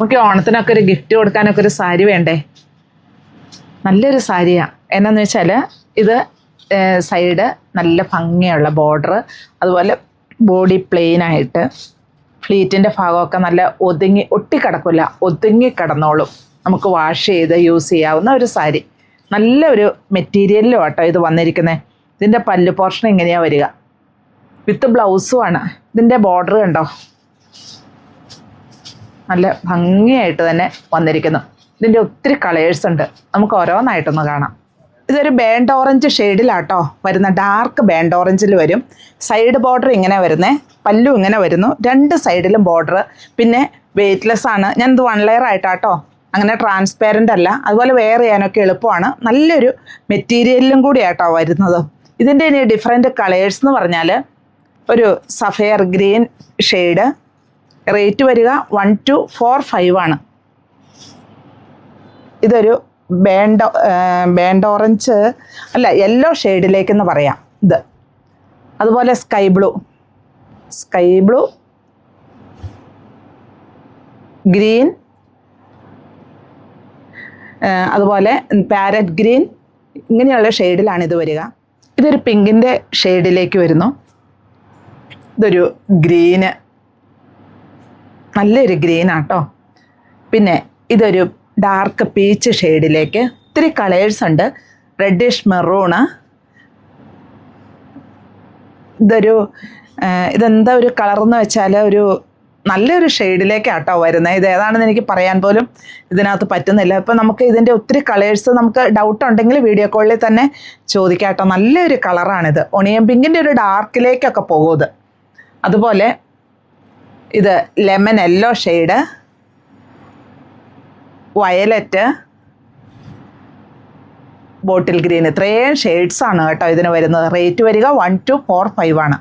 നമുക്ക് ഓണത്തിനൊക്കെ ഒരു ഗിഫ്റ്റ് കൊടുക്കാനൊക്കെ ഒരു സാരി വേണ്ടേ? നല്ലൊരു സാരിയാണ്. എന്നാന്ന് വെച്ചാൽ ഇത് സൈഡ് നല്ല ഭംഗിയുള്ള ബോർഡർ, അതുപോലെ ബോഡി പ്ലെയിൻ ആയിട്ട് ഫ്ലീറ്റിൻ്റെ ഭാഗമൊക്കെ നല്ല ഒട്ടിക്കിടക്കില്ല, ഒതുങ്ങി കിടന്നോളും. നമുക്ക് വാഷ് ചെയ്ത് യൂസ് ചെയ്യാവുന്ന ഒരു സാരി. നല്ലൊരു മെറ്റീരിയലിലും ആട്ടോ ഇത് വന്നിരിക്കുന്നത്. ഇതിൻ്റെ പല്ല് പോർഷൻ ഇങ്ങനെയാണ് വരിക, വിത്ത് ബ്ലൗസുമാണ്. ഇതിൻ്റെ ബോർഡർ കണ്ടോ, നല്ല ഭംഗിയായിട്ട് തന്നെ വന്നിരിക്കുന്നു. ഇതിൻ്റെ ഒത്തിരി കളേഴ്സ് ഉണ്ട്, നമുക്ക് ഓരോന്നായിട്ടൊന്ന് കാണാം. ഇതൊരു ബേൺഡ് ഓറഞ്ച് ഷെയ്ഡിലാട്ടോ വരുന്ന, ഡാർക്ക് ബേൺഡ് ഓറഞ്ചിൽ വരും. സൈഡ് ബോർഡർ ഇങ്ങനെ വരുന്നേ, പല്ലും ഇങ്ങനെ വരുന്നു, രണ്ട് സൈഡിലും ബോർഡർ. പിന്നെ വെയ്റ്റ്ലെസ് ആണ്. ഞാനിത് 1 ലെയർ ആയിട്ടാട്ടോ, അങ്ങനെ ട്രാൻസ്പെറൻ്റ് അല്ല. അതുപോലെ വെയർ ചെയ്യാനൊക്കെ എളുപ്പമാണ്. നല്ലൊരു മെറ്റീരിയലിലും കൂടി ആട്ടോ വരുന്നത്. ഇതിൻ്റെ ഇനി ഡിഫറെൻറ്റ് കളേഴ്സ് എന്ന് പറഞ്ഞാൽ ഒരു സഫയർ ഗ്രീൻ ഷെയ്ഡ്, റേറ്റ് വരിക 1245 ആണ്. ഇതൊരു ബേൺഡ് ഓറഞ്ച് അല്ല, യെല്ലോ ഷെയ്ഡിലേക്കെന്ന് പറയാം ഇത്. അതുപോലെ സ്കൈ ബ്ലൂ, ഗ്രീൻ, അതുപോലെ പാരറ്റ് ഗ്രീൻ, ഇങ്ങനെയുള്ള ഷെയ്ഡിലാണ് ഇത് വരിക. ഇതൊരു പിങ്കിൻ്റെ ഷെയ്ഡിലേക്ക് വരുന്നു. ഇതൊരു ഗ്രീന്, നല്ലൊരു ഗ്രീനാട്ടോ. പിന്നെ ഇതൊരു ഡാർക്ക് പീച്ച് ഷെയ്ഡിലേക്ക്, ഒത്തിരി കളേഴ്സ് ഉണ്ട്. റെഡിഷ് മെറൂണ്, ഇതെന്താ ഒരു കളറെന്ന് വെച്ചാൽ ഒരു നല്ലൊരു ഷെയ്ഡിലേക്കാട്ടോ വരുന്നത്. ഇത് ഏതാണെന്ന് എനിക്ക് പറയാൻ പോലും ഇതിനകത്ത് പറ്റുന്നില്ല. ഇപ്പം നമുക്ക് ഇതിൻ്റെ ഒത്തിരി കളേഴ്സ് നമുക്ക് ഡൗട്ട് ഉണ്ടെങ്കിൽ വീഡിയോ കോളിൽ തന്നെ ചോദിക്കാം കേട്ടോ. നല്ലൊരു കളറാണിത്. ഒണിയൻ പിങ്കിൻ്റെ ഒരു ഡാർക്കിലേക്കൊക്കെ പോകും ഇത്. അതുപോലെ ഇത് lemon yellow shade, violet, bottle green, ഇത്രയും ഷെയ്ഡ്സാണ് കേട്ടോ ഇതിന് വരുന്നത്. റേറ്റ് വരിക 1245 ആണ്.